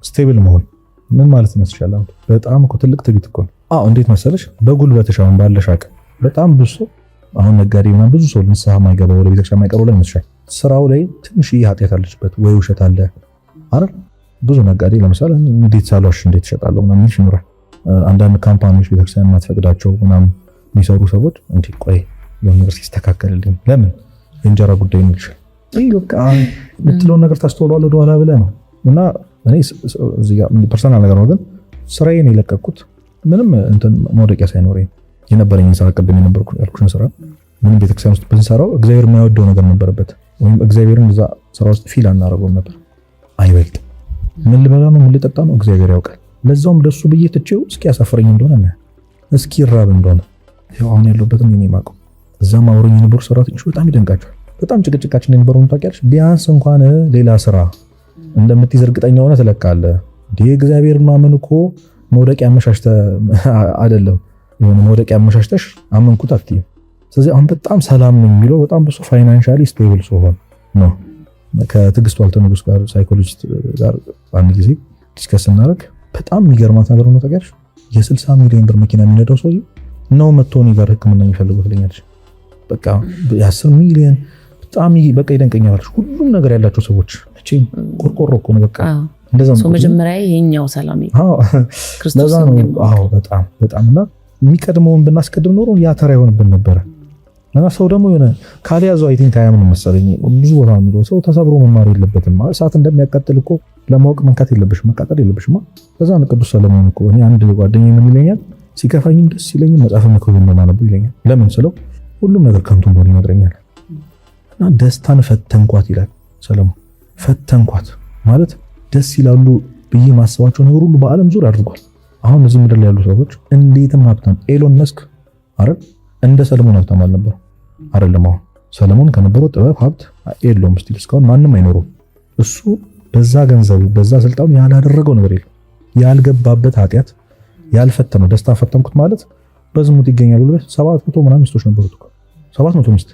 ስቴብል መሆን ምን ማለት ይመስልሻል? በጣም እኮ ትልቅ ትዕቢት እኮ ነው። እንዴት መሰለሽ በጉልበትሽ አሁን ባለሽ አቅም በጣም ብዙ ሰው አሁን ነጋዴ ምናምን ብዙ ሰው ንስሐ የማይገባ ወደ ቤተክርስቲያን የማይቀርቡ ላይ ይመስልሻል? ስራው ላይ ትንሽ ኃጢአት አለችበት ወይ ውሸት አለ አይደል? ብዙ ነጋዴ ለምሳሌ እንዴት ሳሏሽ እንዴት ይሸጣለሁ ምናምን ይኖራል። አንዳንድ ካምፓኒዎች ቤተክርስቲያን ማትፈቅዳቸው ምናምን የሚሰሩ ሰዎች እንዴ ቆይ የሆነ ነገር ሲስተካከልልኝ ለምን የእንጀራ ጉዳይ ነው ይችላል በቃ የምትለውን ነገር ታስተውለዋለህ ወደኋላ ብለህ ነው። እና እኔ እዚህ ጋር ፐርሰናል ነገር ነው፣ ግን ስራዬን የለቀኩት ምንም እንትን መውደቂያ ሳይኖረኝ የነበረኝን ስራ ቅድም ያልኩሽን ስራ ምንም ቤተክርስቲያን ውስጥ ብንሰራው እግዚአብሔር የማይወደው ነገር ነበረበት፣ ወይም እግዚአብሔርን እዛ ስራ ውስጥ ፊል አናደርገውም ነበር። አይበልጥም ምን ልበላ ነው ምን ልጠጣ ነው እግዚአብሔር ያውቃል። ለዛውም ለሱ ብዬ ትቼው እስኪ ያሳፍረኝ እንደሆነ እስኪ ራብ እንደሆነ ያው አሁን ያለሁበትን እኔ ማቀው እዛም አብሮኝ የነበሩ ሰራተኞች በጣም ይደንቃቸዋል። በጣም ጭቅጭቃችን የነበረው ታውቂያለሽ። ቢያንስ እንኳን ሌላ ስራ እንደምትይዝ እርግጠኛ ሆነ ትለቃለህ። እግዚአብሔርን ማመን እኮ መውደቂያ አመሻሽተ አይደለም፣ የሆነ መውደቂያ አመሻሽተሽ አመንኩት አትይም። ስለዚህ አሁን በጣም ሰላም ነው የሚለው በጣም ብዙ ፋይናንሻሊ ስቴብል ሲሆን ነው። ከትዕግስቱ አልተንጉስ ጋር ሳይኮሎጂስት ጋር አንድ ጊዜ ዲስከስ እናደርግ በጣም የሚገርማት ነገር ነው ታውቂያለሽ። የ60 ሚሊዮን ብር መኪና የሚነዳው ሰው ነው መጥቶ እኔ ጋር ህክምና የሚፈልገው ትለኛለች። በቃ የ10 ሚሊዮን በጣም በቃ ይደንቀኛል። ሁሉም ነገር ያላቸው ሰዎች እቺን ቆርቆሮ እኮ ነው በቃ እንደዛ ነው። መጀመሪያ የኛው ሰላም ክርስቶስ ነው። አዎ በጣም በጣም እና የሚቀድመውን ብናስቀድም ኖሮ ያ ተራ ይሆንብን ነበረ። እና ሰው ደግሞ የሆነ ካልያዘው አይ ቲንክ አያምንም መሰለኝ። ብዙ ቦታ ነው ሰው ተሰብሮ መማር የለበትም። እሳት እንደሚያቃጥል እኮ ለማወቅ መንካት የለብሽም መቃጠል የለብሽም። ከዛ ነው ቅዱስ ሰለሞን እኮ እኔ አንድ ጓደኛዬ ምን ይለኛል፣ ሲከፋኝም ደስ ይለኝም መጽሐፍ መክብብ ነው ማለቡ ይለኛል። ለምን ስለው ሁሉም ነገር ከንቱ እንደሆነ ይነግረኛል። እና ደስታን ፈተንኳት ይላል ሰለሞን። ፈተንኳት ማለት ደስ ይላሉ ብዬ ማስባቸው ነገር ሁሉ በዓለም ዙሪያ አድርጓል። አሁን እዚህ ምድር ላይ ያሉ ሰዎች እንዴትም ሀብታም ኤሎን መስክ አይደል እንደ ሰለሞን ሀብታም አልነበረም አይደለም። አሁን ሰለሞን ከነበረው ጥበብ ሀብት የለውም ስቲል እስካሁን ማንም አይኖረው። እሱ በዛ ገንዘቡ በዛ ስልጣኑ ያላደረገው ነገር የለም። ያልገባበት ኃጢአት ያልፈተነው ደስታ ፈተንኩት ማለት በዝሙት ይገኛል ብሎ 700 ምናምን ሚስቶች ነበሩት እኮ 700 ሚስት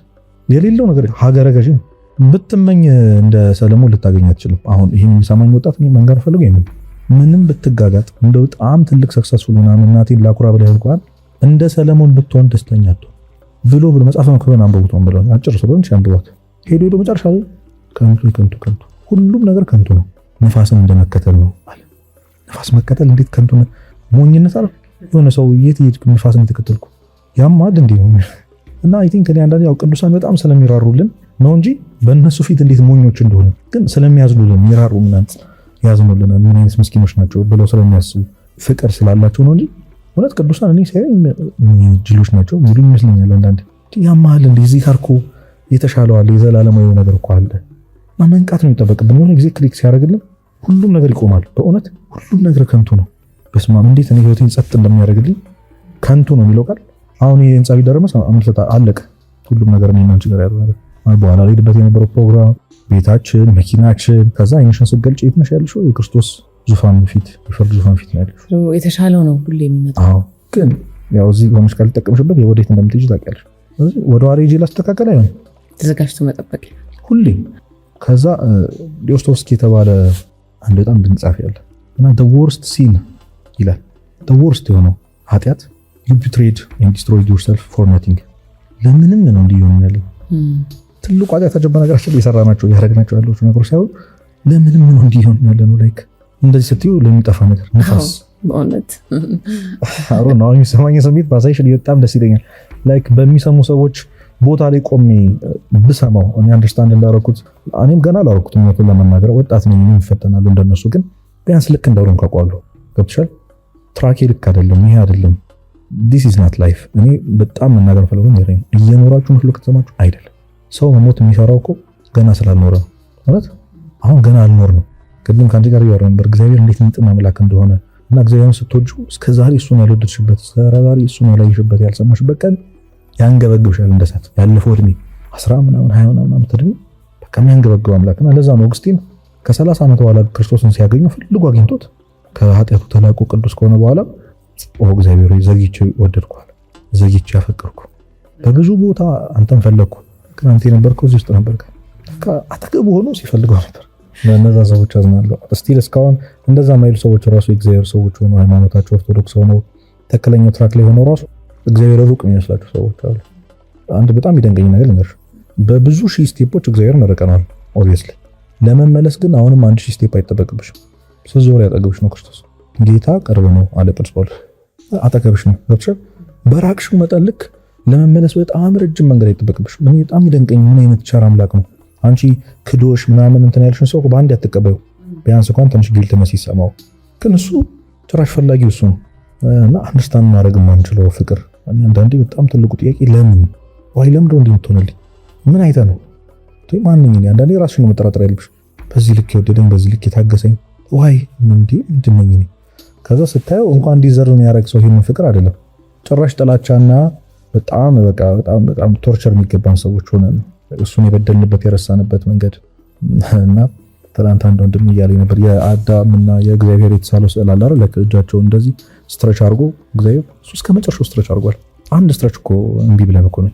የሌለው ነገር ሀገረ ገዢ ነው። ብትመኝ እንደ ሰለሞን ልታገኝ አትችልም። አሁን ይሄን የሚሰማኝ ወጣት እኔ መንገር ፈልጎ ምንም ብትጋጋጥ እንደው በጣም ትልቅ ሰክሰስፉል ምናምን እናቴን ላኩራ ብለህ እንኳን እንደ ሰለሞን ብትሆን ደስተኛ አትሆን ብሎ መጽሐፍ ነው ከሆነ አንብቡት ነው ብለው አጭር ስለሆነ አንብቧት ሄዶ መጨረሻ ላይ ከንቱ ሁሉም ነገር ከንቱ ነው፣ ነፋስን እንደመከተል ነው አለ። ነፋስ መከተል እንዴት ከንቱ ነው? ሞኝነት አለ። የሆነ ሰው የት ነፋስን ተከተልኩ ያማድ እንዴ ነው። እና አይ ቲንክ እኔ አንዳንዴ ያው ቅዱሳን በጣም ስለሚራሩልን ነው እንጂ በእነሱ ፊት እንዴት ሞኞች እንደሆነ ግን ስለሚያዝኑልን ይራሩልናል፣ ያዝኑልናል። ምን አይነት ምስኪኖች ናቸው ብለው ስለሚያስቡ ፍቅር ስላላቸው ነው እንጂ እውነት ቅዱሳን እኔ ሳይ ጅሎች ናቸው ሙሉ ይመስለኛል። አንዳንዴ ያማል እንዴ እዚህ ጋር እኮ የተሻለው አለ፣ የዘላለማዊ ነገር እኮ አለ። መንቃት ነው የሚጠበቅብን። የሆነ ጊዜ ክሊክ ሲያደርግልን ሁሉም ነገር ይቆማል። በእውነት ሁሉም ነገር ከንቱ ነው። በስመ አብ እንዴት እኔ ህይወቴን ጸጥ እንደሚያደርግልኝ ከንቱ ነው የሚለው ቃል አሁን ይሄን ጻፍ ይደረመስ አምልፈታ አለቀ። ሁሉም ነገር ነው እናንቺ ጋር ያለው ነገር በኋላ ላይ ድበት የነበረው ፕሮግራም ቤታችን፣ መኪናችን ከዛ አይነሽን ስገልጭ የት ነሽ ያልሽው የክርስቶስ ዙፋን ፊት የፍርድ ዙፋን ፊት ነው ያልሽው። የተሻለው ነው ሁሌ የሚመጣው። አዎ ግን ያው እዚህ ሆነሽ ካልተጠቀምሽበት ወዴት እንደምትሄጂ ታውቂያለሽ። ስለዚህ ወደ ኋላ ሂጂ ላስተካከለ አይሆን ተዘጋጅቶ መጠበቅ ሁሌ። ከዛ ዶስቶቭስኪ የተባለ አንድ በጣም ድንቅ ጻፊ ያለ እና the worst sin ይላል the worst የሆነው ኃጢአት you betrayed and destroyed yourself for nothing። ለምንም ነው እንዲሆን ያለው ትልቁ ኃጢአት ተጀባ ነገራችን እየሰራናቸው ያደረግናቸው ያለው ነገሮች ሳይሆን ለምንም ነው እንዲሆን ያለ ነው። ላይክ እንደዚህ ስትዩ ለሚጠፋ ነገር ንፋስ በእውነት አሮ ነው የሚሰማኝ ስሜት ባሳይሽ በጣም ደስ ይለኛል። ላይክ በሚሰሙ ሰዎች ቦታ ላይ ቆሜ ብሰማው እኔ አንደርስታንድ እንዳደረኩት እኔም ገና አላደረኩትም ነው ለመናገር ወጣት ነኝ የሚፈተናሉ እንደነሱ ግን ቢያንስ ልክ እንደውም ካቋለው ገብቶሻል። ትራኬ ልክ አይደለም ይሄ አይደለም this is not life። እኔ በጣም መናገር ፈልገው ነው እየኖራችሁ መስሎ ከተሰማችሁ አይደለም። ሰው መሞት የሚፈራው እኮ ገና ስላልኖረ ነው ማለት አሁን ገና አልኖር ነው። ቅድም ካንቺ ጋር ያወራን በእግዚአብሔር እንዴት እንጥም አምላክ እንደሆነ እና እግዚአብሔርን ስትወጁ እስከዛሬ እሱን ያልወደድሽበት እስከዛሬ እሱን ያላየሽበት ያልሰማሽበት ቀን ያንገበግብሻል እንደሳት ያለፈው እድሜ 10 ምናምን 20 ምናምን ተድሜ በቃ የሚያንገበግብ አምላክና ለዛ ነው አውግስቲን ከ30 ዓመት በኋላ ክርስቶስን ሲያገኘው ፈልጎ አግኝቶት ከኃጢአቱ ተላቆ ቅዱስ ከሆነ በኋላ እግዚአብሔር ዘግይቼ ወደድኳል፣ ዘግይቼ ያፈቀርኩ በብዙ ቦታ አንተን ፈለግኩ ግን አንተ የነበርከው እዚህ ውስጥ ነበርካ አጠገቡ ሆኖ ሲፈልገው ነበር። ለነዛ ሰዎች አዝናለሁ። ስቲል እስካሁን እንደዛ ማይሉ ሰዎች ራሱ የእግዚአብሔር ሰዎች ሆኖ ሃይማኖታቸው ኦርቶዶክስ ሆኖ ተከለኛው ትራክ ላይ ሆኖ ራሱ እግዚአብሔር ሩቅ የሚመስላቸው ሰዎች አሉ። አንድ በጣም ይደንቀኝ ነገር ልንገርሽ፣ በብዙ ሺህ ስቴፖች እግዚአብሔርን ርቀናል። ኦብቪየስሊ ለመመለስ ግን አሁንም 1000 ስቴፕ አይጠበቅብሽም። ሶዞር ያጠገብሽ ነው ክርስቶስ። ጌታ ቅርብ ነው አለ ቅዱስ ጳውሎስ። አጠገብሽ ነው ገብቶሻል። በራቅሽው መጠን ልክ ለመመለስ በጣም ረጅም መንገድ አይጠበቅብሽም። እኔ በጣም ይደንቀኝ ምን አይነት ቸር አምላክ ነው። አንቺ ክዶሽ ምናምን እንትን ያልሽን ሰው በአንድ ያትቀበዩ ቢያንስ እንኳን ትንሽ ጊልት ሲሰማው ግን እሱ ጭራሽ ፈላጊው እሱ ነው እና አንደርስታንድ ማድረግ የማንችለው ፍቅር። አንዳንዴ በጣም ትልቁ ጥያቄ ለምን ወይ ለምን ነው እንደምትሆንልኝ ምን አይተ ነው ወይ ማንኛውም አንዳንዴ ራስሽን ነው መጠራጠር ያለብሽ። በዚህ ልክ የወደደኝ በዚህ ልክ የታገሰኝ ወይ ምንድነው እኔ ከዛ ስታየው እንኳን እንዲዘርን ያደረግ ሰው ይሄን ፍቅር አይደለም ጭራሽ ጥላቻና በጣም ቶርቸር የሚገባን ሰዎች ሆነን እሱን የበደልንበት የረሳንበት መንገድ እና ትናንት አንድ ወንድም እያለኝ ነበር የአዳምና የእግዚአብሔር የተሳለው ስዕል አለ አይደል? እጃቸው እንደዚህ ስትረች አድርጎ እግዚአብሔር እሱ እስከ መጨረሻው ስትረች አድርጓል። አንድ ስትረች እኮ እምቢ ብለን እኮ ነው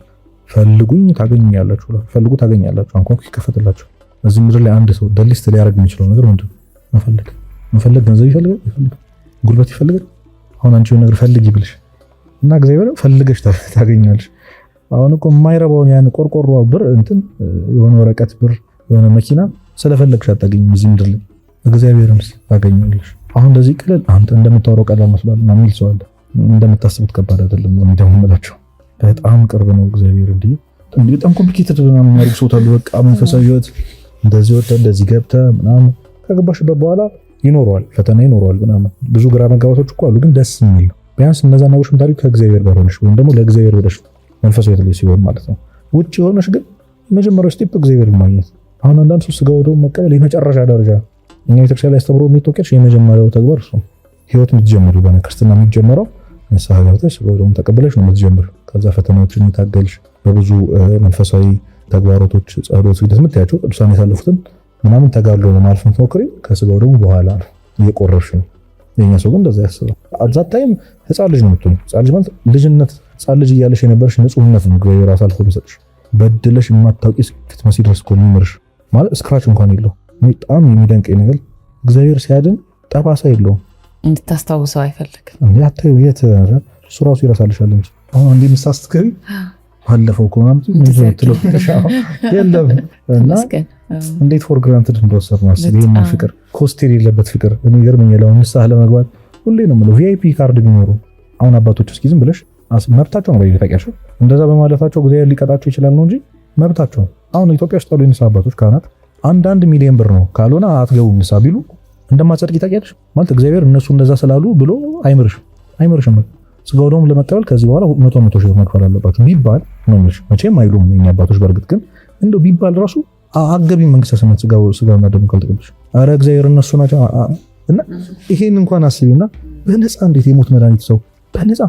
ፈልጉኝ ታገኛላችሁ፣ ፈልጉ ታገኛላችሁ፣ አንኳኩ ይከፈትላችሁ። እዚህ ምድር ላይ አንድ ሰው ደሊስት ሊያደርግ የሚችለው ነገር ምንድን ነው? መፈለግ ገንዘብ ይፈልጋል፣ ጉልበት ይፈልጋል። አሁን አንቺ ነገር ፈልጊ ብልሽ እና እግዚአብሔር ፈልገሽ ታገኛለሽ። አሁን እኮ የማይረባውን ያን ቆርቆሮ ብር እንትን የሆነ ወረቀት ብር የሆነ መኪና ስለፈለግሽ አታገኝም እዚህ ምድር ላይ። እግዚአብሔርን ታገኛለሽ። አሁን እንደዚህ ቀለል አንተ እንደምታወራው ቀላል መስሏል እና የሚል ሰው አለ። እንደምታስቡት ከባድ አይደለም ነው እንደምመላችሁ። በጣም ቅርብ ነው እግዚአብሔር። እንዴ በጣም ኮምፕሊኬትድ ምናምን የሚያደርግ ሰው ታሉ። በቃ መንፈሳዊ ሕይወት እንደዚህ ወጥተህ እንደዚህ ገብተህ ምናምን ከገባሽበት በኋላ ይኖረዋል፣ ፈተና ይኖረዋል ምናምን ብዙ ግራ መጋባቶች እኮ አሉ። ግን ደስ የሚል ነው ቢያንስ እነዛ ነገሮች ምታሪው ከእግዚአብሔር ጋር ሆነሽ ወይም ደግሞ ለእግዚአብሔር ወደሽ መንፈሳዊ ሕይወት ላይ ሲሆን ማለት ነው። ውጪ ሆነሽ ግን የመጀመሪያው ስቴፕ እግዚአብሔርን ማግኘት። አሁን አንዳንድ ሰው ስጋ ወደው መቀበል የመጨረሻ ደረጃ እኛ ቤተክርስቲያን ላይ አስተምሮ የሚተወቀሽ የመጀመሪያው ተግባር እሱ ሕይወት የምትጀምሩ በክርስትና የሚጀምረው ንስሐ ገብተሽ ስጋ ወደው ተቀበለሽ ነው የምትጀምሩ። ከዛ ፈተናዎችን የታገልሽ በብዙ መንፈሳዊ ተግባራቶች ጸሎት ስግደት የምታያቸው ቅዱሳን ያሳለፉትን ምናምን ተጋድሎ ነው ማለፍ የምትሞክሪ ከስጋው ደግሞ በኋላ ነው እየቆረብሽ ነው። የኛ ሰው ግን እንደዛ ያስባል። አዛት ታይም ህፃን ልጅ ነው የምትሆኚው። ህፃን ልጅ ማለት ልጅነት ህፃን ልጅ እያለሽ የነበርሽ ንጹህነት ነው እግዚአብሔር ራሱ አልፎ የሚሰጥሽ። በድለሽ የማታውቂ እስክትመስይ ድረስ እኮ ነው የሚምርሽ። ማለት እስክራች እንኳን የለው። በጣም የሚደንቀኝ ነገር እግዚአብሔር ሲያድን ጠባሳ የለውም። እንድታስታውሰው አይፈልግም። ያታዩ የት እሱ ራሱ ይረሳልሻል እንጂ አሁን እንዴ ምሳስትከሪ ባለፈው እኮ ምናምን ትለው የለም እና እንዴት ፎር ግራንትድ እንደወሰድ ማስብ ይሄን ፍቅር ኮስት የሌለበት ፍቅር እኔ ይገርመኛል። አሁን ንስሐ ለመግባት ሁሌ ነው የምለው ቪአይፒ ካርድ ቢኖሩ አሁን አባቶች እስኪ ዝም ብለሽ መብታቸው ነው በይታቂያቸው እንደዛ በማለታቸው እግዚአብሔር ሊቀጣቸው ይችላል ነው እንጂ መብታቸው። አሁን ኢትዮጵያ ውስጥ ያሉ የንስሐ አባቶች ካህናት አንድ ሚሊዮን ብር ነው ካልሆነ አትገቡም ንስሐ ቢሉ እንደማጸድቅ ይታቂያለሽ ማለት እግዚአብሔር እነሱ እንደዛ ስላሉ ብሎ አይምርሽም። ስጋው ደግሞ ለመቀበል ከዚህ በኋላ 100 ሺህ መክፈል አለባችሁ ቢባል ነው እንጂ መቼም አይሉም የኛ አባቶች። በእርግጥ ግን እንደው ቢባል ራሱ አገቢ መንግስተ ሰማያት ስጋውና ደሙ ካልተቀበልሽ አረ እግዚአብሔር እነሱ ናቸው እና ይሄን እንኳን አስቢና በነፃ እንዴት የሞት መድኃኒት በነፃ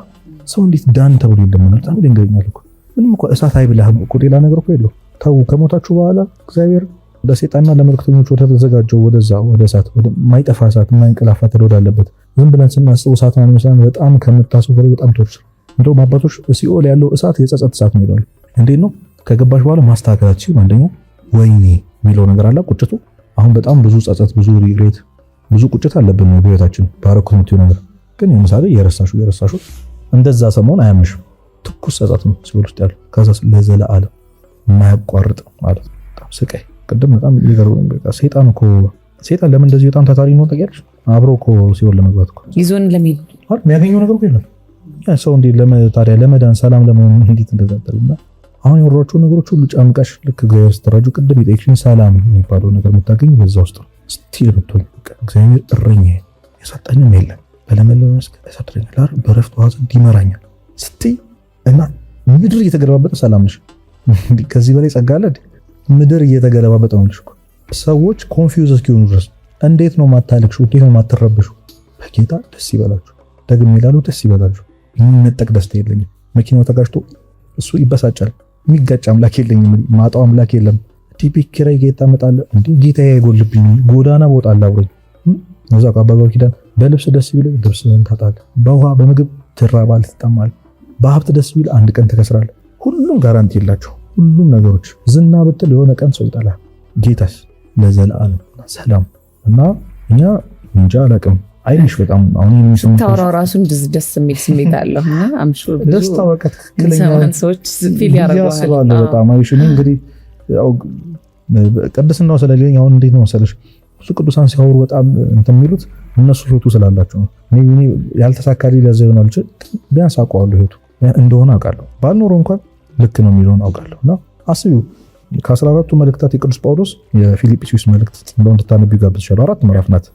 ሰው እንዴት ዳን ተብሎ ይለምናል? በጣም ይደንገኛል እኮ ምንም እኮ እሳት አይብላህም እኮ ሌላ ነገር እኮ የለው። ተው ከሞታችሁ በኋላ እግዚአብሔር ለሰይጣንና ለመልእክተኞቹ ወደ ተዘጋጀው ወደዛ ወደ እሳት ወደ ማይጠፋ እሳት ማይንቀላፋ ተወዳለበት ዝም ብለን ስናስበው እሳት ማለት ነው በጣም ከምታስበው በጣም ተወርስ እንደውም አባቶች ሲኦል ያለው እሳት የጸጸት እሳት ነው ይላሉ። እንዴት ነው ከገባሽ በኋላ ማስተካከላችሁ አንደኛ ወይኔ የሚለው ነገር አለ ቁጭቱ። አሁን በጣም ብዙ ጸጸት ብዙ ሪግሬት ብዙ ቁጭት አለብን ነው በህይወታችን ባረኩት ነገር ግን ለምሳሌ የረሳሹ እንደዛ ሰሞን አያምሽም ትኩስ ጸጸት ነው ሲኦል ውስጥ ያለው ከዛ ለዘላለም የማያቋርጥ ማለት ነው። በጣም ስቃይ ቅድም በጣም ይገርም ሰይጣን ለምን እንደዚህ በጣም ታታሪ ነው ታውቂያለሽ? አብሮ እኮ ሲኦል ለመግባት እኮ ይዞን ለሚል የሚያገኘው ነገር የለም። ሰው እንዴት ታዲያ ለመዳን ሰላም ለመሆን እንዴት እንደዛጠሩና አሁን የወሯቸው ነገሮች ሁሉ ጨምቀሽ ልክ እግዚአብሔር ስትራጁ ቅድም የጠየቅሽኝ ሰላም የሚባለው ነገር የምታገኝ በዛ ውስጥ ነው። ስቲል ብትሆኝ እግዚአብሔር እረኛዬ የሰጠኝም የለም በለመለመ መስክ ያሳድረኛል በረፍት ውሃ ዘንድ ይመራኛል ስትይ እና ምድር እየተገለባበጠ ሰላም ነሽ። ከዚህ በላይ ጸጋ አለ? ምድር እየተገለባበጠ ነው ልሽ ሰዎች ኮንፊውዝ እስኪሆኑ ድረስ እንዴት ነው ማታለቅሹ? እንዴት ነው ማትረብሹ? በጌታ ደስ ይበላችሁ። ደግም ይላሉ ደስ ይበላችሁ። የሚነጠቅ ደስታ የለኝም። መኪናው ተጋጭቶ እሱ ይበሳጫል። የሚጋጭ አምላክ የለኝም። ማጣው አምላክ የለም። ቲፒክ ኪራይ ጌታ መጣለ እንዴ ጌታዬ አይጎልብኝ ጎዳና ቦጣላ አብሮኝ ነዛ አባባው ኪዳን በልብስ ደስ ቢል ልብስህን ታጣለህ፣ በውሃ በምግብ ትራባለህ፣ ትጠማለህ፣ በሀብት ደስ ቢል አንድ ቀን ትከስራለህ። ሁሉም ጋራንቲ የላቸው ሁሉም ነገሮች ዝና ብትል የሆነ ቀን ሰው ይጣላል። ጌታስ ለዘላለም ሰላም እና እኛ እንጃ አላውቅም። አይንሽ በጣም አሁን የሚሰማው ታወራው ራሱን ደስ የሚል ስሜት አለውና አምሹር ብዙ ደስታ በቃ ትክክለኛ ሰዎች ፊል ያደርጋሉ። በጣም አይሽ እንግዲህ ያው ቅድስናው ስለሌለኝ አሁን እንዴት ነው መሰለሽ ብዙ ቅዱሳን ሲያወሩ በጣም እንትን የሚሉት እነሱ ህይወቱ ስላላቸው ነው። እኔ ያልተሳካልኝ ለዛ ይሆናል እንጂ ቢያንስ አውቀዋለሁ ህይወቱ እንደሆነ አውቃለሁ። ባልኖረው እንኳን ልክ ነው የሚለውን አውቃለሁና አስቢው ከ14ቱ መልእክታት የቅዱስ ጳውሎስ የፊልጵስዩስ መልእክት እንደው እንድታነቢው ጋብዝሻለሁ። 4 ምዕራፍ ናት።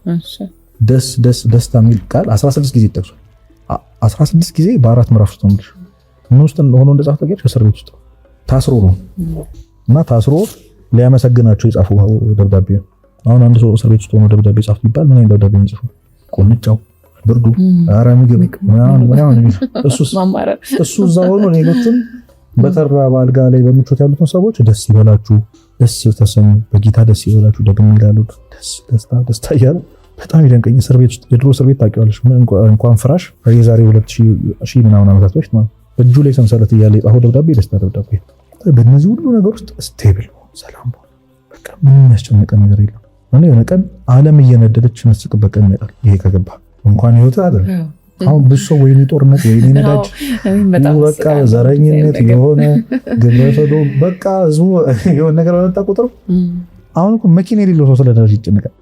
ደስታ የሚል ቃል 16 ጊዜ ይጠቅሳል። 16 ጊዜ በ4 ምዕራፍ ውስጥ ነው። ምን ውስጥ ሆኖ እንደጻፈ ታውቂያለሽ? እስር ቤት ውስጥ ታስሮ ነው እና ታስሮ ሊያመሰግናቸው የጻፈው ደብዳቤ ነው። አሁን አንድ ሰው እስር ቤት ውስጥ ሆኖ ደብዳቤ ጻፍ ቢባል ምን አይነት ደብዳቤ ነው የሚጽፈው? ቁንጫው ብርዱ ኧረ ምግብ ምናምን እሱ እዛ ሆኖ ሌሎቹን በተራ በአልጋ ላይ በምቾት ያሉትን ሰዎች ደስ ይበላችሁ፣ ደስ ተሰኙ፣ በጌታ ደስ ይበላችሁ ደግሞ ይላሉ። ደስታ እያለ በጣም ይደንቀኝ። እስር ቤት ውስጥ የድሮ እስር ቤት ታውቂዋለሽ፣ እንኳን ፍራሽ የዛሬ 2000 ምናምን ዓመታት በፊት ማለት በእጁ ላይ ሰንሰለት እያለ የጻፈው ደብዳቤ ደስታ ደብዳቤ። በእነዚህ ሁሉ ነገር ውስጥ ስቴብል ሰላም፣ በቃ ምንም የሚያስጨንቀ ነገር የለም። እና የሆነ ቀን ዓለም እየነደደች መስቅበት ቀን ይመጣል። ይሄ ከገባ እንኳን ህይወት አለ አሁን ብዙ ሰው ወይኔ ጦርነት ወይኔ ነዳጅ በቃ ዘረኝነት የሆነ ግለሰዶ በቃ ህዝቡ የሆነ ነገር በመጣ ቁጥር አሁን እኮ መኪና የሌለው ሰው ስለ ነዳጅ ይጨነቃል።